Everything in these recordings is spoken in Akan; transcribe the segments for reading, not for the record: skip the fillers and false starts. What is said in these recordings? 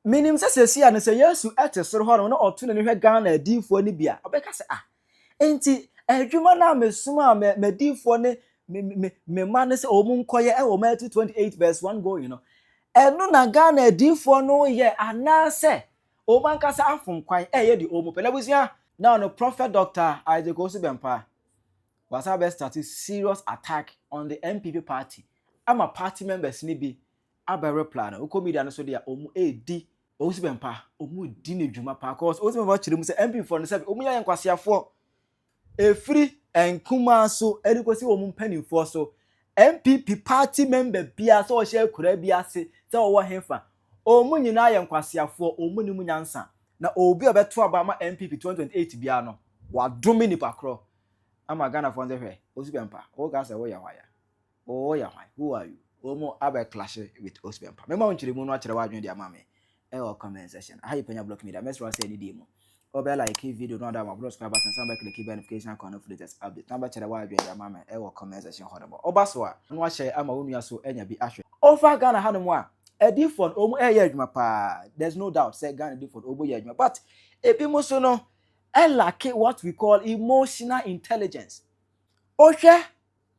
Minim se sia no se Yesu etesoro ho no na oto ne hwe Ghana adifo ni bia obeka se enti adwuma na mesuma medifo ne me ma ne se omunkoye e wo Matthew 28 verse 1 go enu na Ghana adifo no ye anase omankasa afom kwan ye di omu pelabusia now no prophet Dr. Isaac Osibempa was about starting serious attack on the MPP party. I'm a party members ni bi abere plan. Uko media no so dia omu edi Osibempa omu di ne dwuma pa cause Osibempa chire mu se MP for no se omu ya nkwasiafo efiri enkuma so edikosi omu mpanimfo so MPP party member bia so o share kura bia se se o wo hefa omu nyina ya nkwasiafo omu ni mu nyansa na obi obeto aba ma MPP 2028 bia no wa domi ni pakro ama Ghana for nze Osibempa o ga say wo ya waya o ya why who are you omo abe clash with Osibempa me ma wonchire mu no akere wa adwen dia ma me e o comment section how you penya block media mesro say ni di mu o be like video no da ma bro subscribe button some click notification icon of latest update number chere wa adwen dia ma me e o comment section hodo oba so a no ahye ama wonu so enya bi ahwe over Ghana hanu a edifon omo e ya adwuma pa there's no doubt say Ghana edifon omo ya adwuma but ebi mo so no I lack what we call emotional intelligence. Ohwe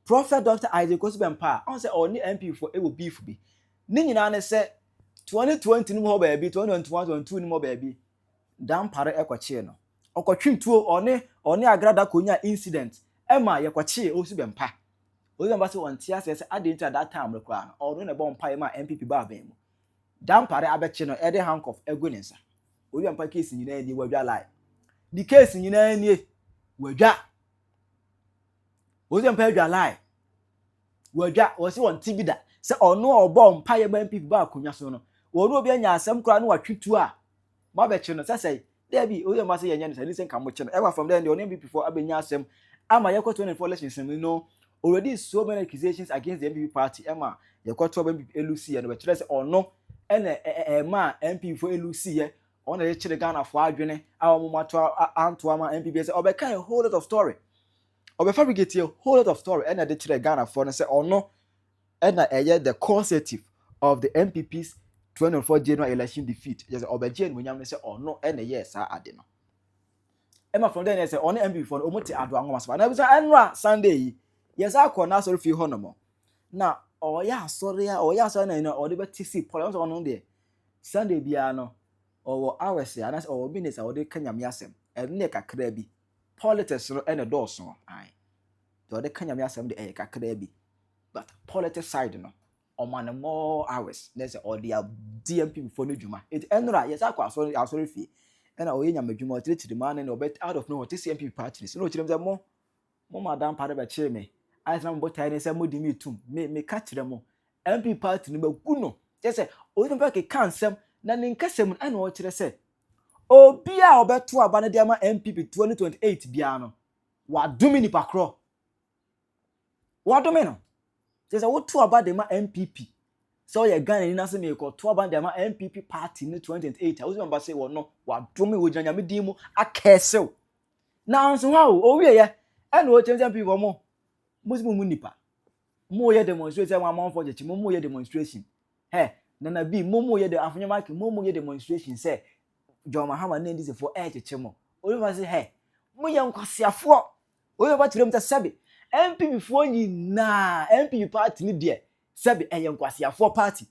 Prophet Dr. Isaac Osibempa on say oni MP for e will beef bi. Ni nyina ne say 2020 ni mo baabi 2021 22 ni mo baabi. Dan pare ekwache no. Okotwintuo oni agrada konya incident. Ema yekwache Osibempa. Osibempa say on tia say ade ntia that time rekwa no. Ono na bompa ema MPP ba ba mu. Dan pare abeche no e de handcuff egu ne nsa. Osibempa case nyina ni wadwa lie. The case nyina nie wadwa Osibempa adwa lie wadwa wo se won tibida se ono obo mpaye ba MPP ba akonya so no wono obi anya asem kura no watwetu a ma be che no se there be Osibempa se yenya no se listen kam che no ever from there the MPP for abenya asem ama yekwa 24 elections no already so many accusations against the MPP party ema yekwa to MPP elusi no be chere se ono ene ma MPP for elusi ye ona ye chire Ghana for adwene awomato anto ama MPP say obeka a whole lot of story fabricate a whole lot of story and they chire Ghana for say ono na the causative of the MPP's 2024 general election defeat yes obeje no nyam say ono na yes ade no ema from there say ono MPP for omuti ado anwoma so na bi say enra Sunday yi yes akọ na sorry fi honomo na oya sorry na ode beti si pole ono de Sunday bia no owo hours ya na owo business a wode kanyam yasem ene kakra bi politics no ene dooso ai to wode kanyam yasem de kakra bi but politics side no oman more hours let's say or the DMP before no dwuma it enra yes akwa asori fi ena oye nyam dwuma otire man na obet out of nowhere TCMP party so no chire mze mo madam pare be chire me ai na mbo tai ne se mo di me tum me ka chire mo MP party no bagu no yes say oye mpa ke kansem na ninkasem ana o kire se obi a obeto aba na dia ma MPP 2028 bia no wa domi ni pakro wa domi no say wo to aba de ma MPP so ye Ghana ni na se me ko to aba de ma MPP party ni 2028 a wo say wo no wa domi wo janya me di mu akesew na anso ha o wie ye ana o kire MPP wo mo muslim mu nipa mo ye demonstration wa amon je chi mo ye demonstration nana bi momo ye de afonyama ke momo ye demonstration say John Mahama na ndi se for chechemo Osibempa say mo ye nkwasiafo Osibempa tirem ta sabe MPP fo nyina MPP party ni de sabe ye nkwasiafo party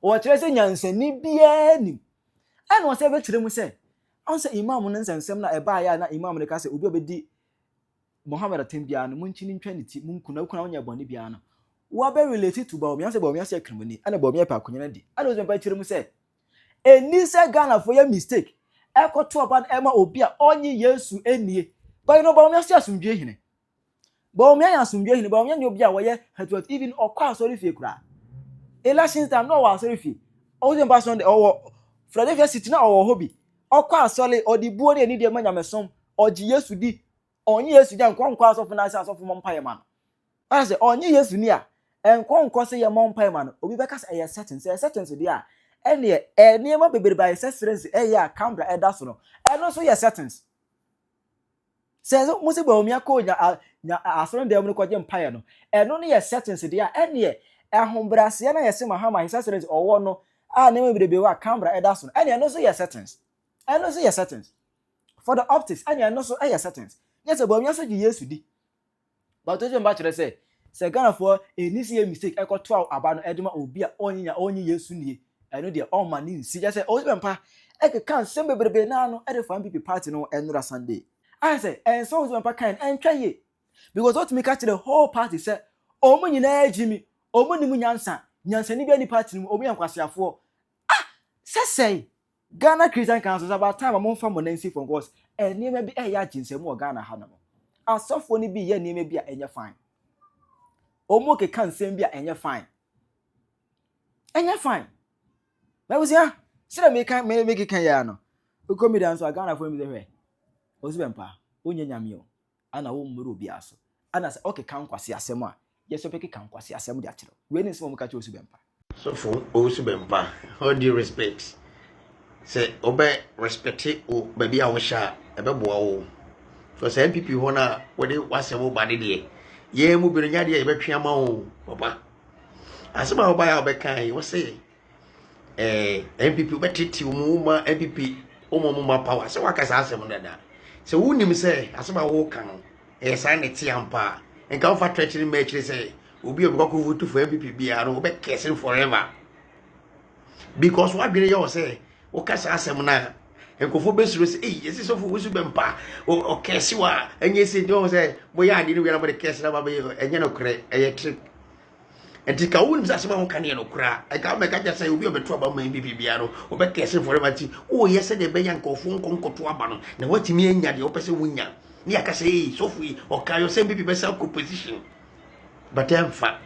o kire se nyansani bia ni ana o say be tirem say on say imam no nsensem na eba ya na imam ne ka say obi obedi Muhammad atembia no munchini ntwaniti munkuna wonya boni bia no wa be related to Bawumia say Bawumia say krimoni ana Bawumia pa akonya na di ana Osibempa chire mu say eni say Ghana for your mistake ekoto oba ema obi a onye Yesu enie but no Bawumia say asumdwe hine Bawumia ya asumdwe hine Bawumia nye obi a woye headwat even okwa asori fie kura election time no wa asori fie Osibempa so owo Philadelphia City na owo hobi okwa asori odibuo ne eni de manyamesom oji Yesu di onye Yesu ja nkwa asofo na asofo mompaye man ase onye Yesu ni a enko se ye mompaye man obi beka se ye settings dia ene ma bebere ba accessories ya camera eda so no eno so ye settings se so musi Bawumia ko nya asoro dem no kwaje mpaye no eno no ye settings dia ene ehombrase na ye se Mahama accessories owo no ah name bebrebe wa camera edaso and you know so your settings and also your settings for the optics and you know so your settings yes but me so yes di but to jemba kire say Ghana for any see mistake e ko to aba no edema obi a onyi yesu nie eno de all man ni si just say o mpa e ke kan sem bebrebe na no e de fan people party no enura Sunday I say and so mpa kan entwa ye because what me catch the whole party say omo nyina ejimi omo ni mu nyansa ni bia ni party no omo yankwasiafo say Ghana Christian Council about time among from Monensi from was and near maybe a yajin more Ghana Hanamo. Our software ni be ye near maybe and you're fine. Omoke can't send be and you're fine. And you're fine. That was ya. Should I make it can who come down to a Ghana for me the way. Osbempa, Unyamio, and a woman will be aso. And I said, okay, can't quasi a sema. Yes, so pick can't quasi a sema. When is one catch Osbempa? So for Osbempa, all due respect. Say obe respect o baby a wo sha ebe boa wo so say MPP ho na we dey wasemo bade de ye mu bi nya de e betwe ama wo papa asema wo ba ya obekan wo say MPP betiti mu ma MPP o mo ma power say wakasa asem dada say wunim say asema wo kan e say ne ti ampa enka wo fa treachery match say obi obi ko vote for MPP bia no be kessing forever because what be you say o kasa asem na enkofo besuro se yesi so fo wusu bempa o kesi wa enye se do se boya ade ni wi na bo de kesi na ba be enye no kre eye trick entika won se asema ho kane no kra e ka me ka ja se obi obeto aba man bibia no o be kesi forever ti o yese de be yankofo nkonkoto aba no na watimi anya de o pese wunya ni aka se so fu o kayo se bibi be sa position but emfa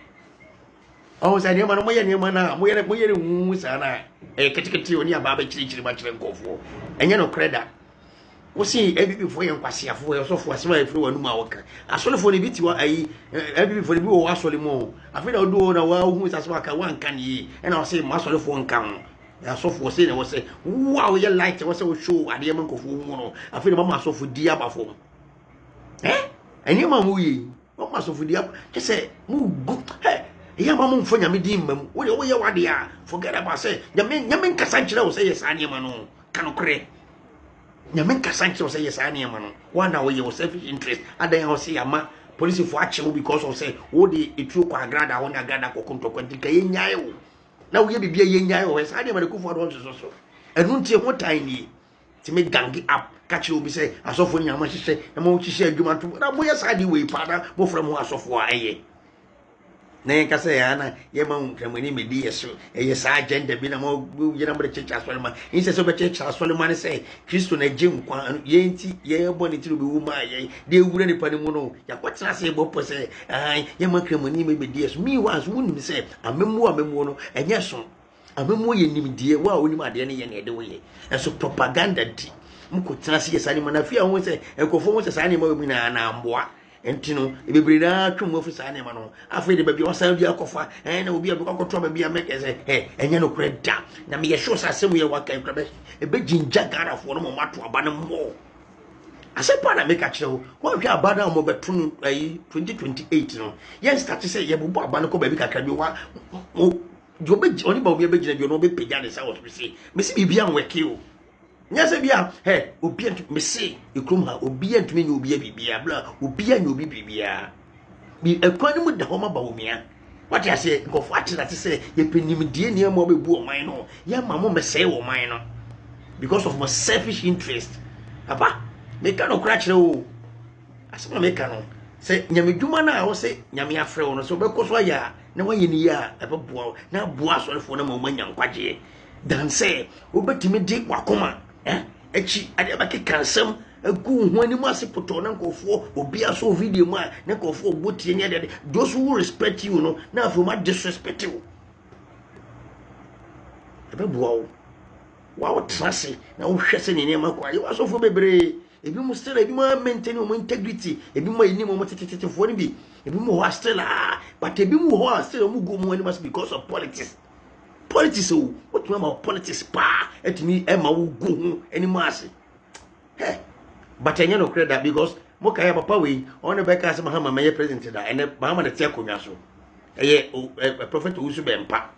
oh say ne ma no moye ne ma na moye hu sa na ketekete oni aba ba chirichiri ba chire nkofo enye no kreda wo si ebibi fo ye nkwasiafo ye so fo asema e firi wanu ma woka asolefo ne biti wa ayi ebibi fo ne bi wo asole mo afi na odo na wa hu sa so aka wan kan yi e na wo se ma asolefo nkan ya so fo se ne wo se wow ye light wo se wo show ade ma nkofo hu no afi na mama asofo di aba fo enye ma mu yi mama asofo di aba ke se mu gu ya mama mfo nyame di mmam wo ye wade a forget about say nyame nkasa nkyere wo say yes ane ma no kanokre nyame nkasa nkyere wo say yes ane ma no wana wo ye wo selfish interest adan ho say ama police for ache wo because of say wo de etuo kwa agrada wo na agrada kokonto kwantika ye nyae wo na wo ye bibia ye nyae wo say ane ma de kufo do so enu ntie ho tan ni ti me gangi up kachi obi say asofo nyama hihye na mo hihye adwuma to na mo ye sade we pada mo fra mo asofo a eye na yen kase ya na ye ma nkramani medi yeso eye sa agenda bi na mo ye na mo de checha asole ma yin se so be checha asole ma ne say Kristo na gem kwa ye nti ye bo ne ti obi wu ma ye de wura ni pa ne mu no ya kwatena se bo po say ye ma nkramani medi yeso mi was wonu mi say amemu no enye so amemu ye nimdie wa onim ade ne ye na de wo ye enso propaganda di mukotena se ye sane ma na fia ho say ekofo ho say sane ma wi na amboa entino ebebere na twom ofu sane ma no afa de babia osan bia kofa na obi abekọkọtọ babia make say enye no kreda na me ye sure say asem ye waka krebe ebe jinja gara fo no mato aba ne mo asepa na make a kire wo hwe aba na mo beto no 2028 no ye start say ye bubu aba no ko baby kakra bi wa jo be oni ba obi be gina bi no be pega ne sa wo se me se bibia nweke o nyase bia obi entu me se ekrum ha obi entumi nya obi bibia bla obi anya obi bibia bi ekwani mu da homa ba omia wati ase nkofo atira te se ye penim die ne mo bebu oman no ye mamo me se wo man no because of my selfish interest aba me ka no kra kire o asema me ka no se nyame dwuma na wo se nyame afre wo no so be koso ya na waye ni ya ebeboa na boa sorefo na mo manya nkwaje dan se obetimi di wakoma echi ade abake kansam agu ho anim ase poto na nkofo obi aso video mu a na nkofo obotie ne ade those who respect you no na afu ma disrespect you ebeboa wa trust na wo hwese ne nema kwa ye aso fo bebre ebi mu still ebi mu maintain mo integrity ebi mu yini mo tetetefo ni bi ebi mu ho still but ebi mu ho still mu go mu anim because of politics what you about politics pa etimi ema wo gu hu animase but enye no credit because mo kai papa we on be ka se mahama me president da ene mahama de te akonwa so eye prophet Usu Bempa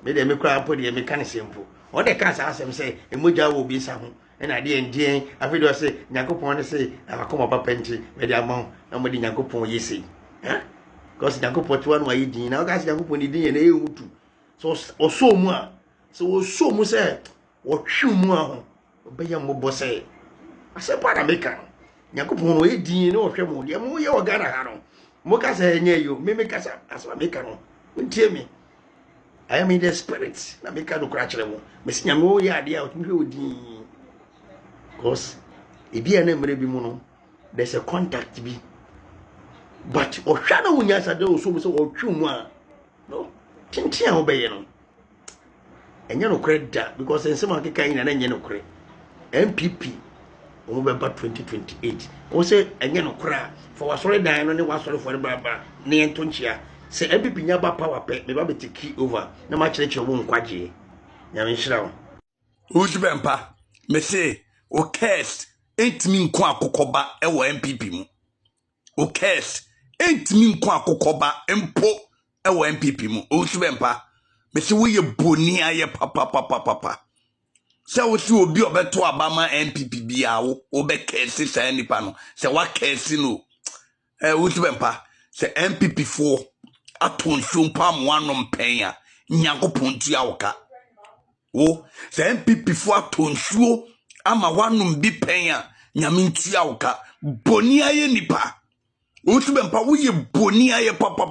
me de me kra po de me kan sempo o de ka sa asem say emoja wo bi sa ho na de ndien afi do say Nyankopon ne say akoma papa nti me de amon na mo de Nyankopon yesi because Nyankopon to wan wa yidin na o ka say Nyankopon ni din ye na e hutu so so mu a so o so mu say wo twi mu a ho obeye mo bo say ase para me kan Nyankopon no yidin na o hwe mu de mo ye o Ghana ha no mo ka say nye yo me ka sa asa me kan no ntie me I am in the spirit na me ka do kra kire mo me sinya me o ye ade a o tumi odin because ebi ene mre bi mu no there's a contact bi but o hwa na wunya sa de o so so o twi mu a no tintin a obeye no enye no kre da because ensema keka yin na enye no kre MPP o be ba 2028 o se enye no kra for wasore dan no ne wasore for baba ne ento nchia se MPP nya ba power pe me ba be take over na ma kire kire wo nkwaje nya me nhira wo Ujibempa me say o case entimi nko akokoba e wo MPP mu o case entimi nko akokoba empo e wo MPP mu Ujibempa me say wo ye boni aye papa se wo si obi obeto abama MPP bia wo be case say nipa no se wa case no Ujibempa se MPP fo aton hwompa mo anom penya Nyankopon tu awoka wo se MPP fo atonsuo ama wanum bi penya nyame ntua woka boni aye nipa wo tubempa wo ye boni aye papa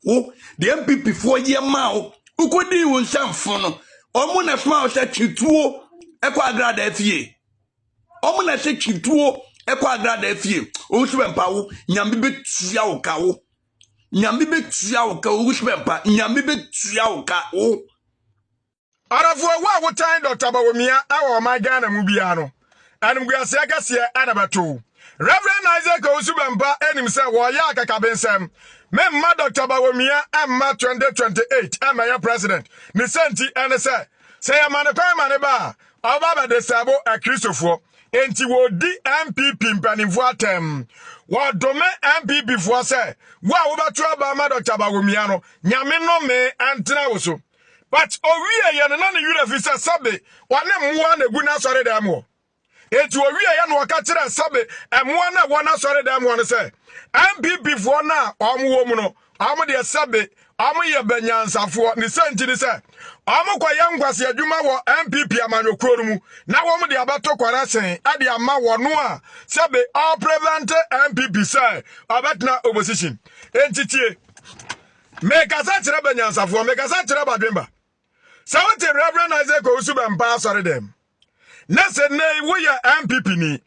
wo de MPP fo ye ma wo ukodi wo nsamfo no omo na sma wo se twituo ekwa agrada afie omo na se twituo ekwa agrada afie wo tubempa wo nyame betua woka wo nyame betua woka wo tubempa nyame betua woka wo Arafu wa wutan Dr. Bawumia awo ma Ghana mu bia no anum guase akase anabato Reverend Isaac Osubempa enim se wo ya akakabensem memma Dr. Bawumia amma 2028 amma ya president ni senti ene se ya mane kwa mane ba oba de sabo a Christopher enti wo di MPP mpanimfo atem wo dome MPP fo se wo beto aba ma Dr. Bawumia no nyame no me antena wo so. But owie ye na ne yura fi se sabe wane mmoa na gu na sori da mo eti owie ye na waka kire sabe emmoa na wona sori da mo no se MPP fo na omwo mu no omo de sabe omo ye banyansafo ni senti ni se omo kwaye ngwase adwuma wo MPP amanyokuro mu na wo de abato kwara sen ade ama wo no a sabe all prevent MPP se abatna opposition entitie make asa kire banyansafo make asa kire badwemba Sawte Reverend Isaac Osubempa sorry them. Na se ne wo ya MPP ni.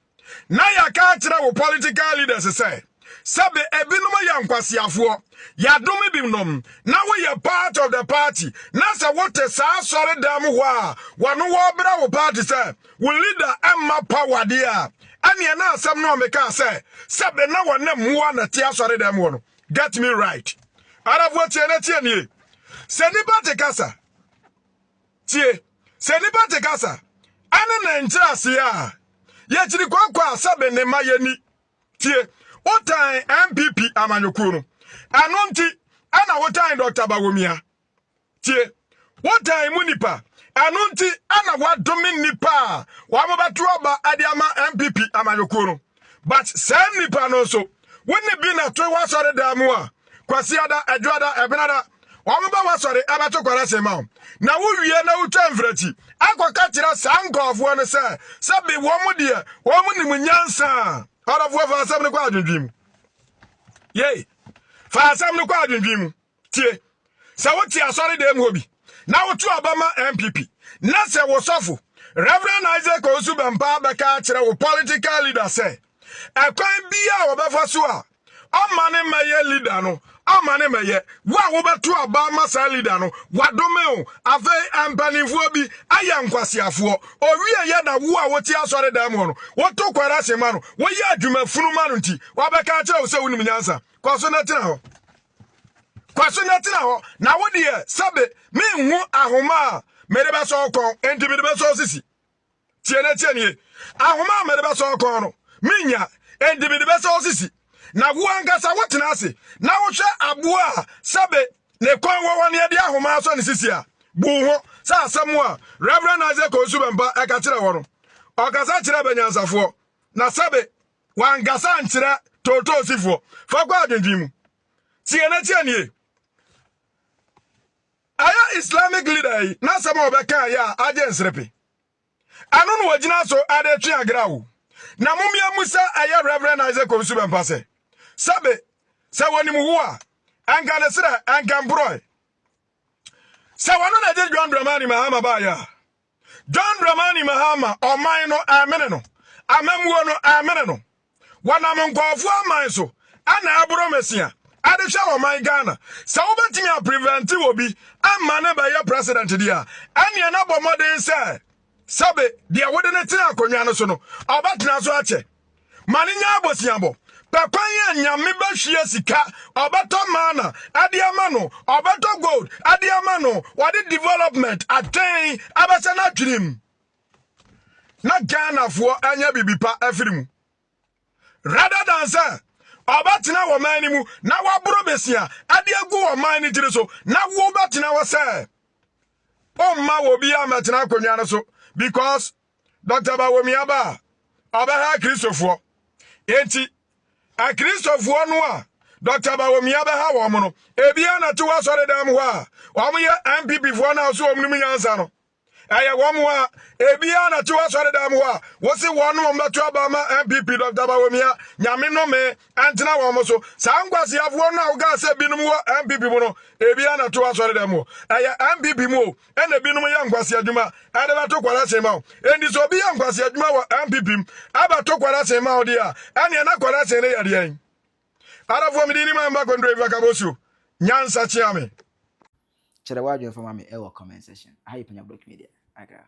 Na ya ka kire wo political leaders say. Sabe ebinom ya nkwasiafo. Ya domi binom. Na wo ya part of the party. Na se wote sa sorry them ho a. Wano wo bra wo party say. Wo leader emma power dia. Ani na asem no meka say. Sabe na wona muwa na tia sorry them ho no. Get me right. Arafo tie na tie ni. Se ni party kasa. Tie, se nipa te kasa, ane na nchirasi ya, ye chiri kwa sabe ne mayeni. Tie, otain MPP amanyokuru. Anonti, ana otain Dr. Bawumia. Tie, otain munipa, anonti, ana wadomin nipa, wamabatuaba adiama MPP amanyokuru. But sen nipa nonso, wini bina tuwe wasore damua, kwa siada, edwada, ebenada, wamaba wasore abato kwara sema na wuwie na utwa mfrati akwaka kira sankofo ne se be womu de womu ni munyansa arafo fa asem ne kwa adwendwim ye fa asem ne kwa adwendwim tie se woti asore dem hobi na wotu abama MPP na se wosofo Reverend Isaac Osubempa beka kira wo political leader se ekwan bia wo befa so a amane maye leader no amane meye wo beto aba masa leader no wadome o ave ampanifo bi aya nkwasiafo owie ye na wo a woti asore da mo no woto kwara sema no wo ye adwuma funu ma no nti wa beka kire wo se wonim nyansa kwaso na tena ho na wo de sabe me hu ahoma mere be so kon enti me be so sisi tie ni ahoma mere be so kon no minya enti me be so sisi na wo angasa wotena ase na wo hwe aboa sabe ne kon wo ne de ahoma so ne sisia bu ho sa asɛm a Reverend Isaac Osubempa eka kire wo no okasa kire banyansafo na sabe wangasa nkyerɛ toto sifo fa kwa adwendwin mu tie na tie nie aya Islamic leader yi na sama obeka ya agye nsrepe anu no wagina so ade twe agrawo na mumia musa aya Reverend Isaac Osubempa se sabe se woni mu wo a anka ne sra anka mbroi se wono na je John Dramani Mahama ba ya John Dramani Mahama oman no amene no amamuo no amene no wana nkofo aman so ana aburo mesia ade hwa oman Ghana se wo betimi a prevent obi amma ne ba ya president dia ane na bomoden se sabe dia wode ne tina akonwa no so no obatena so ache maninya abosiabo papan ya nyame ba hwie sika obato mana adiama no obato gold adiama no wade development attain abasa na twirim na Ghana fo anya bibipa afirimu rather than say obatena wo man ni mu na waboro besia ade agu wo man ni jire so na wo batena wo say omma wo bi amatena akonwa no so because Dr. Bawomiaba obaha Christopher enti a Christopher no a Dr. Bawomiaba ha wo mo no ebia na to wasore dam ho a wo mo ye MPP fo na so omnu nyansa no aya wo mo a ebia na to wasore dam ho a wo se wo no mo to abama MPP Dr. Bawomia nyame no me antena wo mo so sangwase afo no a wo ga se binum wo MPP mo no ebia na to wasore dam ho aya MPP mo ene binum ya ngwase adwuma ade ba to kwara se ma wo endi so bi ya ngwase adwuma wo MPP aba to kwara se ma wo dia ene na kwara se ne yade yan arafo mi dini ma mba kondro iva kabosu nyansa chiame Chere wadwe for mama e comment section. Ayi panya block media. Aga.